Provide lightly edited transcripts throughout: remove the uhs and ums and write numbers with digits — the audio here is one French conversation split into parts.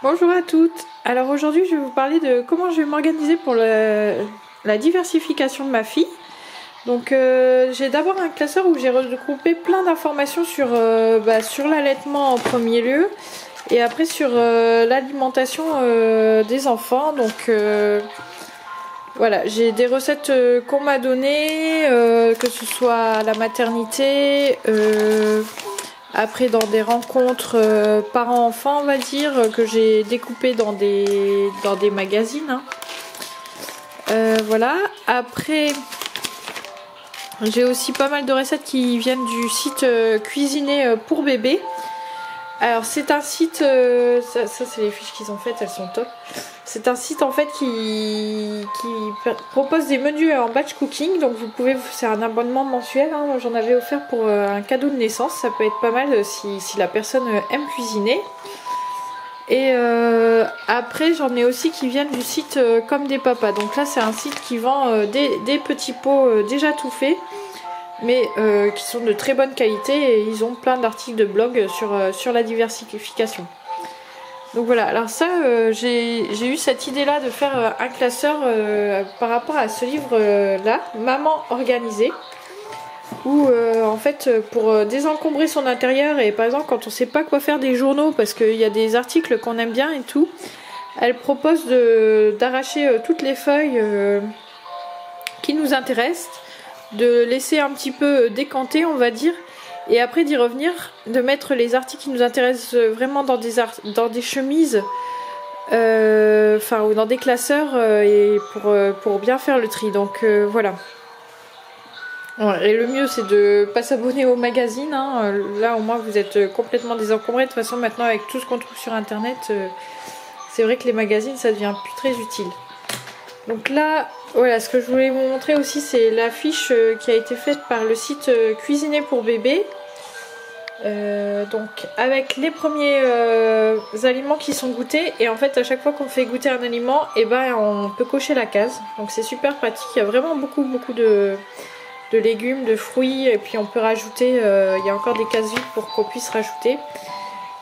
Bonjour à toutes. Alors aujourd'hui je vais vous parler de comment je vais m'organiser pour la diversification de ma fille. Donc j'ai d'abord un classeur où j'ai regroupé plein d'informations sur l'allaitement en premier lieu et après sur l'alimentation des enfants. Donc voilà, j'ai des recettes qu'on m'a données, que ce soit à la maternité, après dans des rencontres parents-enfants on va dire, que j'ai découpées dans des magazines. Hein. Voilà, après j'ai aussi pas mal de recettes qui viennent du site Cuisiner pour bébé. Alors c'est un site, ça c'est les fiches qu'ils ont faites, elles sont top. C'est un site en fait qui propose des menus en batch cooking, donc vous pouvez, c'est un abonnement mensuel, hein. Moi j'en avais offert pour un cadeau de naissance, ça peut être pas mal si la personne aime cuisiner. Et après j'en ai aussi qui viennent du site Comme des papas, donc là c'est un site qui vend des petits pots déjà tout faits, mais qui sont de très bonne qualité et ils ont plein d'articles de blog sur la diversification. Donc voilà, alors ça j'ai eu cette idée là de faire un classeur par rapport à ce livre là, Maman organisée, où en fait pour désencombrer son intérieur et par exemple quand on sait pas quoi faire des journaux parce qu'il y a des articles qu'on aime bien et tout, elle propose d'arracher toutes les feuilles qui nous intéressent, de laisser un petit peu décanter on va dire, et après d'y revenir, de mettre les articles qui nous intéressent vraiment dans des chemises, ou dans des classeurs, et pour bien faire le tri. Donc voilà. Et le mieux c'est de pas s'abonner au magazine, hein. Là au moins vous êtes complètement désencombré. De toute façon maintenant avec tout ce qu'on trouve sur internet, c'est vrai que les magazines ça devient plus très utile. Donc là voilà, ce que je voulais vous montrer aussi c'est l'affiche qui a été faite par le site Cuisiner pour bébé. Donc avec les premiers aliments qui sont goûtés, et en fait à chaque fois qu'on fait goûter un aliment, et ben on peut cocher la case, donc c'est super pratique. Il y a vraiment beaucoup de légumes, de fruits, et puis on peut rajouter, il y a encore des cases vides pour qu'on puisse rajouter.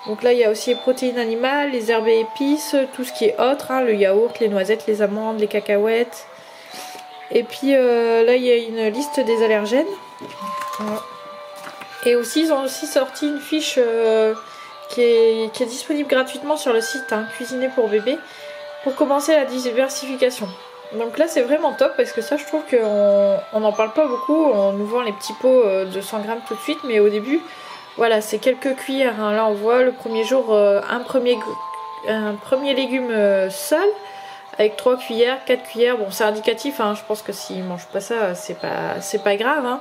Donc là il y a aussi les protéines animales, les herbes et épices, tout ce qui est autre, hein, le yaourt, les noisettes, les amandes, les cacahuètes. Et puis là il y a une liste des allergènes. Voilà. Et aussi ils ont aussi sorti une fiche qui est disponible gratuitement sur le site, hein, Cuisiner pour bébé, pour commencer la diversification. Donc là c'est vraiment top parce que ça je trouve qu'on n'en parle pas beaucoup, on nous vend les petits pots de 100 grammes tout de suite, mais au début voilà c'est quelques cuillères, hein. Là on voit le premier jour un premier légume seul avec 3 cuillères, 4 cuillères, bon c'est indicatif, hein. Je pense que s'ils mangent pas ça c'est pas grave, hein.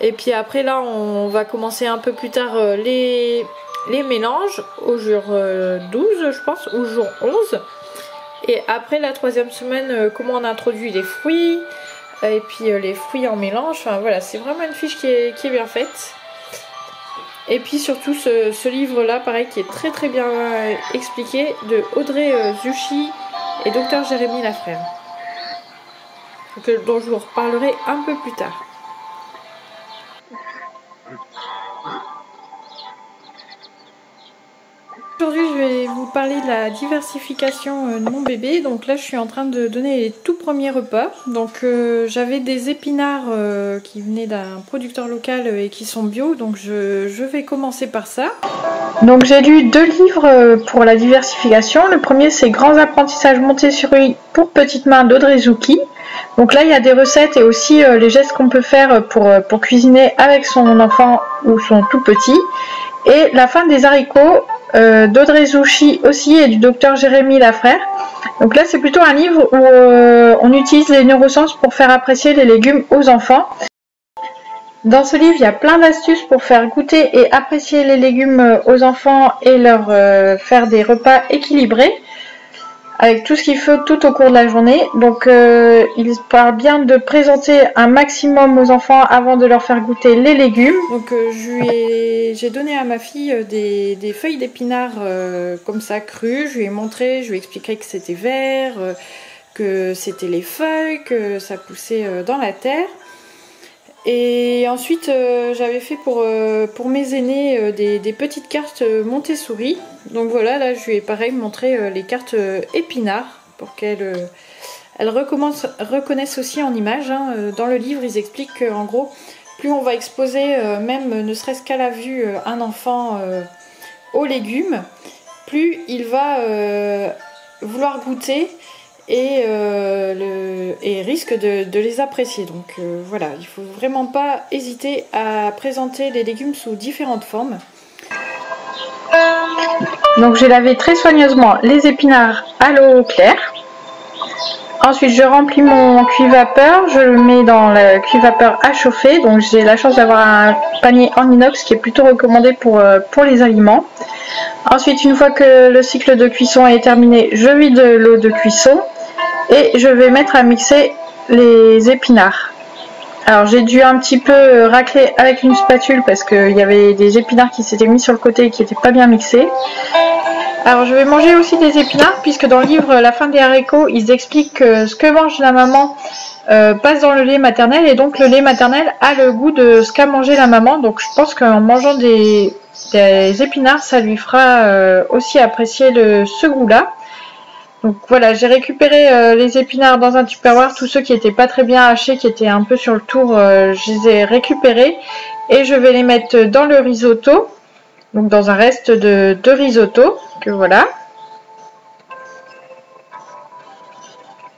Et puis après là on va commencer un peu plus tard les mélanges au jour 12 je pense, ou jour 11. Et après la 3e semaine, comment on introduit les fruits, et puis les fruits en mélange. Enfin voilà, c'est vraiment une fiche qui est bien faite. Et puis surtout ce livre là, pareil, qui est très bien expliqué, de Audrey Zucchi et Dr Jérémy Lafrère, dont je vous reparlerai un peu plus tard. Aujourd'hui je vais vous parler de la diversification de mon bébé. Donc là je suis en train de donner les tout premiers repas. Donc j'avais des épinards qui venaient d'un producteur local et qui sont bio. Donc je vais commencer par ça. Donc j'ai lu 2 livres pour la diversification. Le premier c'est Grands apprentissages Montessori pour petites mains d'Audrey Zucchi. Donc là il y a des recettes et aussi les gestes qu'on peut faire pour cuisiner avec son enfant ou son tout petit. Et La fin des haricots d'Audrey Zucchi aussi et du docteur Jérémy Lafrère. Donc là c'est plutôt un livre où on utilise les neurosciences pour faire apprécier les légumes aux enfants. Dans ce livre il y a plein d'astuces pour faire goûter et apprécier les légumes aux enfants et leur faire des repas équilibrés, avec tout ce qu'il faut tout au cours de la journée. Donc il parle bien de présenter un maximum aux enfants avant de leur faire goûter les légumes. Donc j'ai donné à ma fille des feuilles d'épinards comme ça crues. Je lui ai montré, je lui ai expliqué que c'était vert, que c'était les feuilles, que ça poussait dans la terre. Et ensuite j'avais fait pour mes aînés des petites cartes Montessori. Donc voilà, là je lui ai pareil montré les cartes épinards pour qu'elles reconnaissent aussi en images. Hein. Dans le livre ils expliquent qu'en gros plus on va exposer même ne serait-ce qu'à la vue un enfant aux légumes, plus il va vouloir goûter et risque de les apprécier. Donc voilà, il ne faut vraiment pas hésiter à présenter les légumes sous différentes formes. Donc j'ai lavé très soigneusement les épinards à l'eau claire. Ensuite je remplis mon cuit-vapeur, je le mets dans le cuit-vapeur à chauffer. Donc j'ai la chance d'avoir un panier en inox qui est plutôt recommandé pour les aliments. Ensuite, une fois que le cycle de cuisson est terminé, je vide l'eau de cuisson et je vais mettre à mixer les épinards. Alors j'ai dû un petit peu racler avec une spatule parce qu'il y avait des épinards qui s'étaient mis sur le côté et qui n'étaient pas bien mixés. Alors je vais manger aussi des épinards puisque dans le livre La fin des haricots, ils expliquent que ce que mange la maman passe dans le lait maternel et donc le lait maternel a le goût de ce qu'a mangé la maman. Donc je pense qu'en mangeant des épinards, ça lui fera aussi apprécier ce goût-là. Donc voilà, j'ai récupéré les épinards dans un tupperware, tous ceux qui n'étaient pas très bien hachés, qui étaient un peu sur le tour, je les ai récupérés et je vais les mettre dans le risotto, donc dans un reste de risotto, que voilà.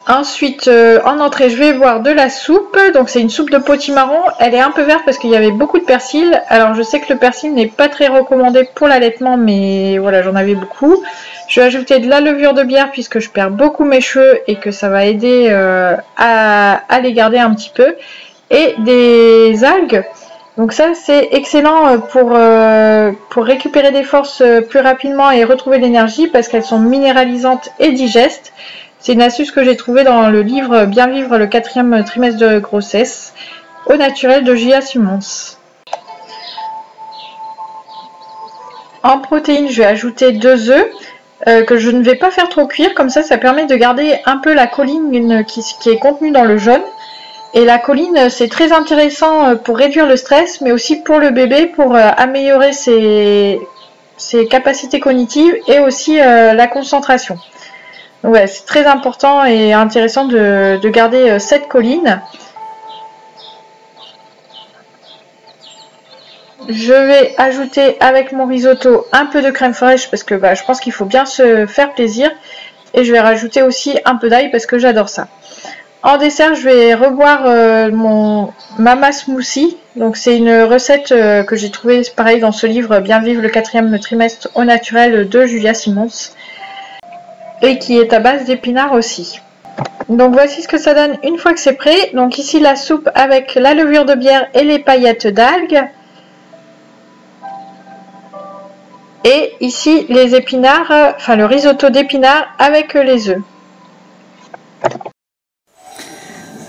Ensuite, en entrée, je vais boire de la soupe. Donc c'est une soupe de potimarron. Elle est un peu verte parce qu'il y avait beaucoup de persil. Alors je sais que le persil n'est pas très recommandé pour l'allaitement, mais voilà, j'en avais beaucoup. Je vais ajouter de la levure de bière puisque je perds beaucoup mes cheveux et que ça va aider à les garder un petit peu. Et des algues. Donc ça c'est excellent pour récupérer des forces plus rapidement et retrouver l'énergie parce qu'elles sont minéralisantes et digestes. C'est une astuce que j'ai trouvée dans le livre Bien vivre le 4e trimestre de grossesse au naturel de Julia Simons. En protéines, je vais ajouter 2 œufs que je ne vais pas faire trop cuire. Comme ça permet de garder un peu la choline qui est contenue dans le jaune. Et la choline, c'est très intéressant pour réduire le stress, mais aussi pour le bébé, pour améliorer ses capacités cognitives et aussi la concentration. Ouais, c'est très important et intéressant de garder cette choline. Je vais ajouter avec mon risotto un peu de crème fraîche parce que je pense qu'il faut bien se faire plaisir. Et je vais rajouter aussi un peu d'ail parce que j'adore ça. En dessert, je vais reboire mon Mama Smoothie. Donc c'est une recette que j'ai trouvée pareil dans ce livre Bien vivre le 4e trimestre au naturel de Julia Simons. Et qui est à base d'épinards aussi. Donc voici ce que ça donne une fois que c'est prêt. Donc ici la soupe avec la levure de bière et les paillettes d'algues. Et ici les épinards, enfin le risotto d'épinards avec les œufs.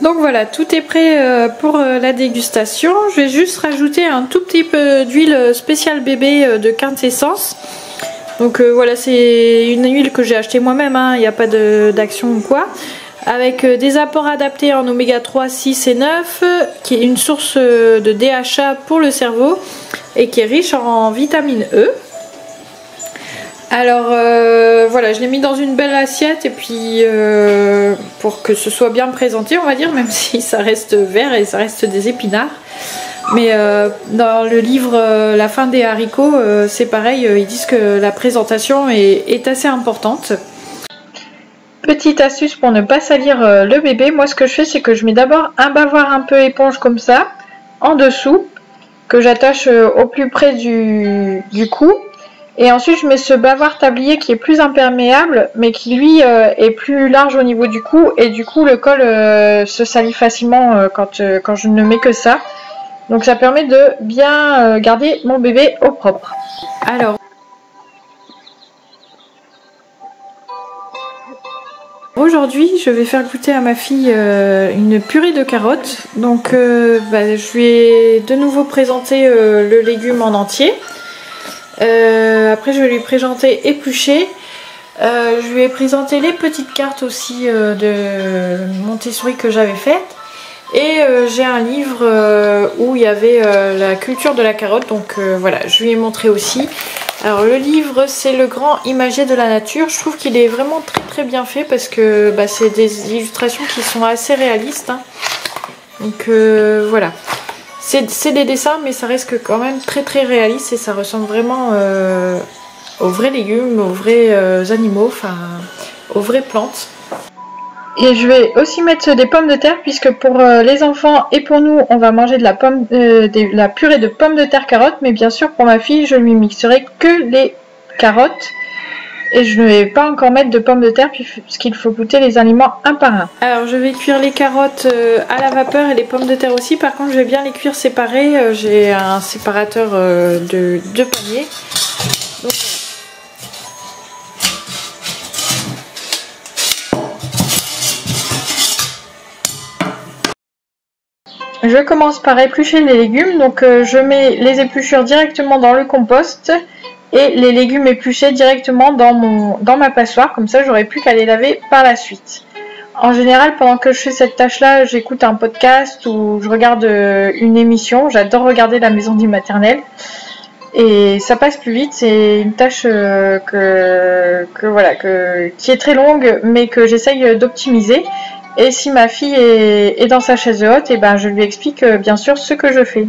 Donc voilà, tout est prêt pour la dégustation. Je vais juste rajouter un tout petit peu d'huile spéciale bébé de quintessence. Donc voilà, c'est une huile que j'ai achetée moi-même, hein, il n'y a pas d'action ou quoi. Avec des apports adaptés en oméga 3, 6 et 9, qui est une source de DHA pour le cerveau et qui est riche en vitamine E. Alors voilà, je l'ai mis dans une belle assiette et puis pour que ce soit bien présenté, on va dire, même si ça reste vert et ça reste des épinards. Mais dans le livre La fin des haricots, c'est pareil, ils disent que la présentation est assez importante. Petite astuce pour ne pas salir le bébé, moi ce que je fais c'est que je mets d'abord un bavoir un peu éponge comme ça, en dessous, que j'attache au plus près du cou. Et ensuite je mets ce bavoir tablier qui est plus imperméable, mais qui lui est plus large au niveau du cou. Et du coup le col se salit facilement quand je ne mets que ça. Donc ça permet de bien garder mon bébé au propre. Alors, aujourd'hui, je vais faire goûter à ma fille une purée de carottes. Donc, je lui ai de nouveau présenté le légume en entier. Après, je vais lui présenter épluché. Je lui ai présenté les petites cartes aussi de Montessori que j'avais faites. Et j'ai un livre où il y avait la culture de la carotte, donc voilà, je lui ai montré aussi. Alors le livre, c'est Le Grand Imagier de la Nature. Je trouve qu'il est vraiment très bien fait parce que bah, c'est des illustrations qui sont assez réalistes, hein. Donc voilà, c'est des dessins mais ça reste quand même très réaliste et ça ressemble vraiment aux vrais légumes, aux vrais animaux, enfin aux vraies plantes. Et je vais aussi mettre des pommes de terre puisque pour les enfants et pour nous, on va manger de la purée de pommes de terre carottes. Mais bien sûr, pour ma fille, je lui mixerai que les carottes. Et je ne vais pas encore mettre de pommes de terre puisqu'il faut goûter les aliments un par un. Alors je vais cuire les carottes à la vapeur et les pommes de terre aussi. Par contre, je vais bien les cuire séparées. J'ai un séparateur de 2 paniers. Donc, je commence par éplucher les légumes, donc je mets les épluchures directement dans le compost et les légumes épluchés directement dans ma passoire, comme ça j'aurai plus qu'à les laver par la suite. En général, pendant que je fais cette tâche-là, j'écoute un podcast ou je regarde une émission. J'adore regarder La Maison du Maternel et ça passe plus vite. C'est une tâche qui est très longue mais que j'essaye d'optimiser. Et si ma fille est dans sa chaise haute, et ben je lui explique bien sûr ce que je fais.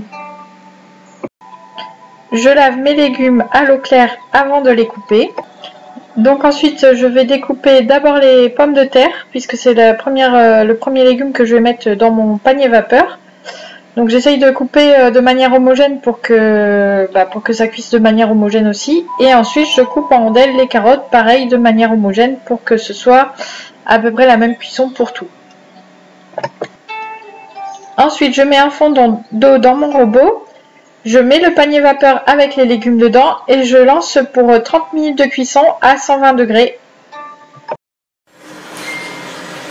Je lave mes légumes à l'eau claire avant de les couper. Donc ensuite je vais découper d'abord les pommes de terre puisque c'est le premier légume que je vais mettre dans mon panier vapeur. Donc j'essaye de couper de manière homogène pour que ça cuise de manière homogène aussi. Et ensuite je coupe en rondelles les carottes pareil de manière homogène pour que ce soit à peu près la même cuisson pour tout. Ensuite, je mets un fond d'eau dans mon robot. Je mets le panier vapeur avec les légumes dedans et je lance pour 30 minutes de cuisson à 120 degrés.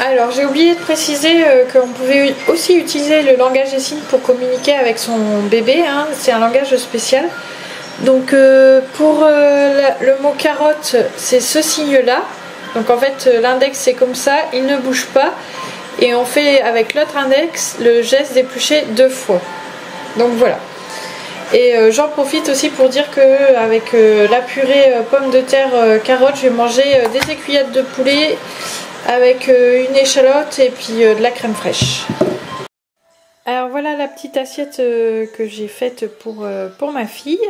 Alors, j'ai oublié de préciser qu'on pouvait aussi utiliser le langage des signes pour communiquer avec son bébé, hein. C'est un langage spécial. Donc, pour le mot carotte, c'est ce signe-là. Donc, en fait, l'index, c'est comme ça, il ne bouge pas. Et on fait avec l'autre index le geste d'éplucher 2 fois. Donc voilà. Et j'en profite aussi pour dire que avec la purée pommes de terre carottes, je vais manger des écuillettes de poulet avec une échalote et puis de la crème fraîche. Alors voilà la petite assiette que j'ai faite pour ma fille.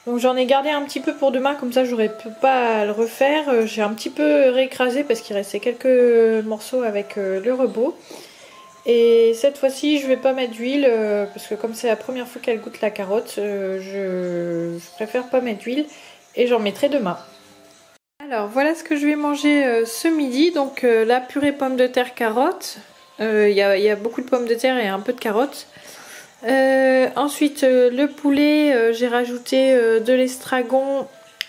Donc j'en ai gardé un petit peu pour demain, comme ça j'aurais pas à le refaire. J'ai un petit peu réécrasé parce qu'il restait quelques morceaux avec le robot. Et cette fois-ci je vais pas mettre d'huile parce que comme c'est la première fois qu'elle goûte la carotte, je préfère pas mettre d'huile et j'en mettrai demain. Alors voilà ce que je vais manger ce midi. Donc la purée pommes de terre carottes. Il y a beaucoup de pommes de terre et un peu de carottes. Ensuite le poulet, j'ai rajouté de l'estragon,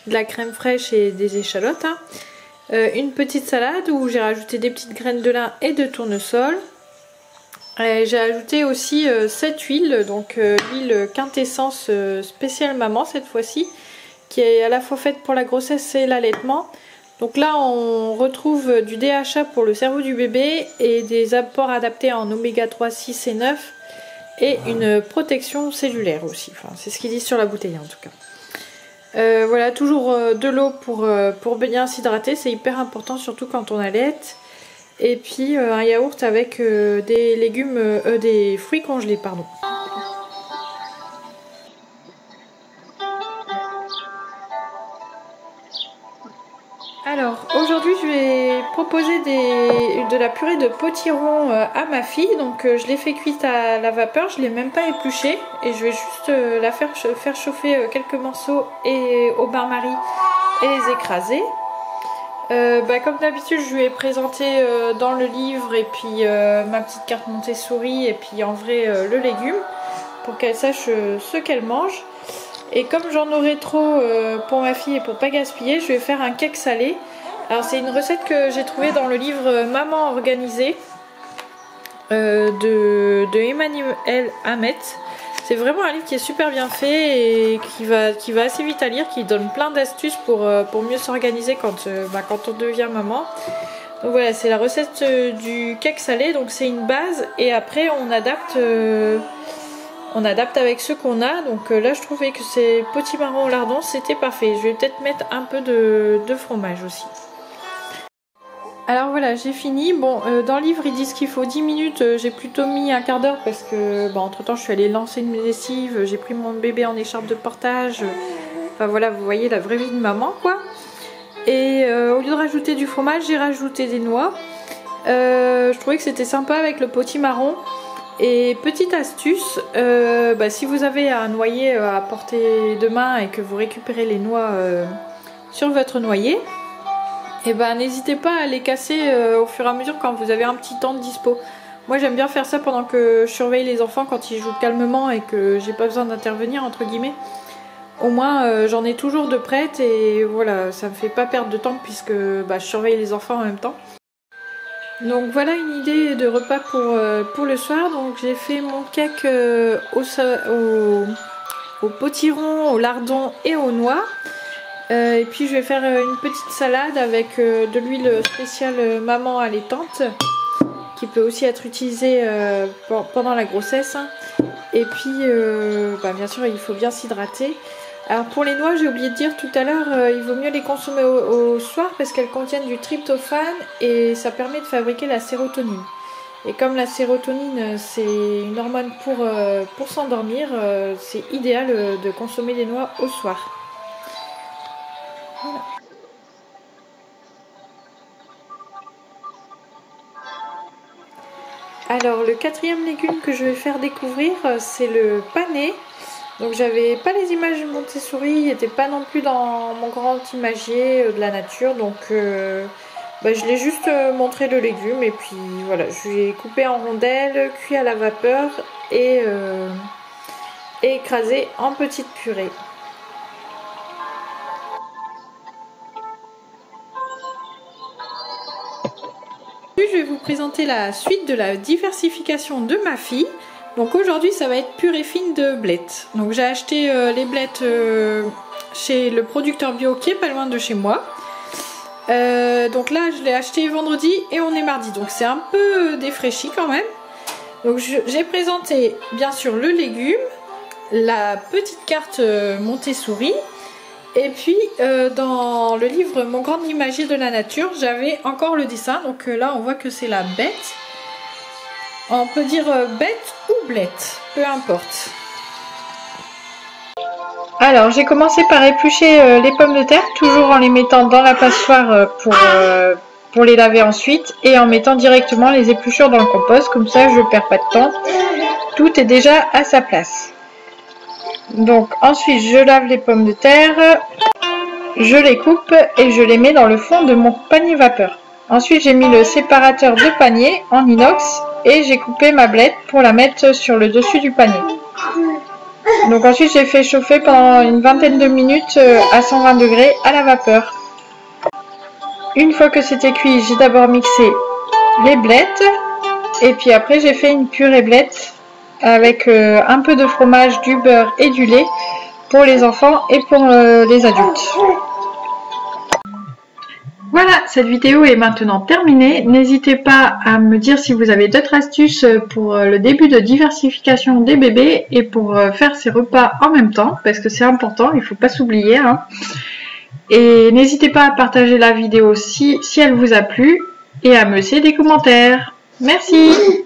de la crème fraîche et des échalotes, hein. Une petite salade où j'ai rajouté des petites graines de lin et de tournesol. J'ai ajouté aussi cette huile, donc l'huile quintessence spéciale maman cette fois-ci, qui est à la fois faite pour la grossesse et l'allaitement. Donc là on retrouve du DHA pour le cerveau du bébé et des apports adaptés en oméga 3, 6 et 9. Et une protection cellulaire aussi, enfin, c'est ce qu'ils disent sur la bouteille en tout cas. Voilà, toujours de l'eau pour bien s'hydrater, c'est hyper important surtout quand on allaite. Et puis un yaourt avec des légumes, des fruits congelés, pardon. Alors aujourd'hui je vais proposer de la purée de potiron à ma fille. Donc je l'ai fait cuite à la vapeur, je ne l'ai même pas épluchée. Et je vais juste la faire chauffer quelques morceaux au bain-marie et les écraser. Comme d'habitude je lui ai présenté dans le livre et puis ma petite carte Montessori et puis en vrai le légume pour qu'elle sache ce qu'elle mange. Et comme j'en aurai trop pour ma fille et pour pas gaspiller, je vais faire un cake salé. Alors c'est une recette que j'ai trouvée dans le livre Maman organisée de Emmanuel Hamet. C'est vraiment un livre qui est super bien fait et qui va assez vite à lire, qui donne plein d'astuces pour mieux s'organiser quand on devient maman. Donc voilà, c'est la recette du cake salé, donc c'est une base et après on adapte avec ce qu'on a. Donc là je trouvais que ces potimarrons au lardon c'était parfait. Je vais peut-être mettre un peu de fromage aussi. Alors voilà, j'ai fini. Bon, dans le livre ils disent qu'il faut 10 minutes, j'ai plutôt mis un quart d'heure parce que entre temps je suis allée lancer une lessive, j'ai pris mon bébé en écharpe de portage. Enfin voilà, vous voyez la vraie vie de maman quoi. Et au lieu de rajouter du fromage, j'ai rajouté des noix. Je trouvais que c'était sympa avec le potimarron. Et petite astuce, si vous avez un noyer à portée de main et que vous récupérez les noix sur votre noyer, et n'hésitez pas à les casser au fur et à mesure quand vous avez un petit temps de dispo. Moi j'aime bien faire ça pendant que je surveille les enfants quand ils jouent calmement et que j'ai pas besoin d'intervenir entre guillemets. Au moins j'en ai toujours de prêtes et voilà, ça me fait pas perdre de temps puisque je surveille les enfants en même temps. Donc voilà une idée de repas pour le soir. Donc j'ai fait mon cake au potiron, au lardon et aux noix. Et puis je vais faire une petite salade avec de l'huile spéciale maman allaitante qui peut aussi être utilisée pendant la grossesse. Et puis bien sûr il faut bien s'hydrater. Alors pour les noix, j'ai oublié de dire tout à l'heure, il vaut mieux les consommer au soir parce qu'elles contiennent du tryptophane et ça permet de fabriquer la sérotonine. Et comme la sérotonine c'est une hormone pour s'endormir, c'est idéal de consommer des noix au soir. Voilà. Alors le quatrième légume que je vais faire découvrir, c'est le panais. Donc j'avais pas les images de Montessori, il n'était pas non plus dans mon grand imagier de la nature, donc je l'ai juste montré le légume et puis voilà, je l'ai coupé en rondelles, cuit à la vapeur et écrasé en petites purées. Je vais vous présenter la suite de la diversification de ma fille. Donc aujourd'hui ça va être purée fine de blettes. Donc j'ai acheté les blettes chez le producteur bio qui est pas loin de chez moi. Donc là je l'ai acheté vendredi et on est mardi. Donc c'est un peu défraîchi quand même. Donc j'ai présenté bien sûr le légume, la petite carte Montessori. Et puis dans le livre Mon grand imagier de la nature, j'avais encore le dessin. Donc là on voit que c'est la bête. On peut dire bête ou blette, peu importe. Alors j'ai commencé par éplucher les pommes de terre, toujours en les mettant dans la passoire pour les laver ensuite et en mettant directement les épluchures dans le compost, comme ça je ne perds pas de temps. Tout est déjà à sa place. Donc ensuite je lave les pommes de terre, je les coupe et je les mets dans le fond de mon panier vapeur. Ensuite j'ai mis le séparateur de panier en inox et j'ai coupé ma blette pour la mettre sur le dessus du panier. Donc ensuite j'ai fait chauffer pendant une vingtaine de minutes à 120 degrés à la vapeur. Une fois que c'était cuit, j'ai d'abord mixé les blettes et puis après j'ai fait une purée blette avec un peu de fromage, du beurre et du lait pour les enfants et pour les adultes. Voilà, cette vidéo est maintenant terminée. N'hésitez pas à me dire si vous avez d'autres astuces pour le début de diversification des bébés et pour faire ces repas en même temps, parce que c'est important, il ne faut pas s'oublier. Hein. Et n'hésitez pas à partager la vidéo si elle vous a plu et à me laisser des commentaires. Merci!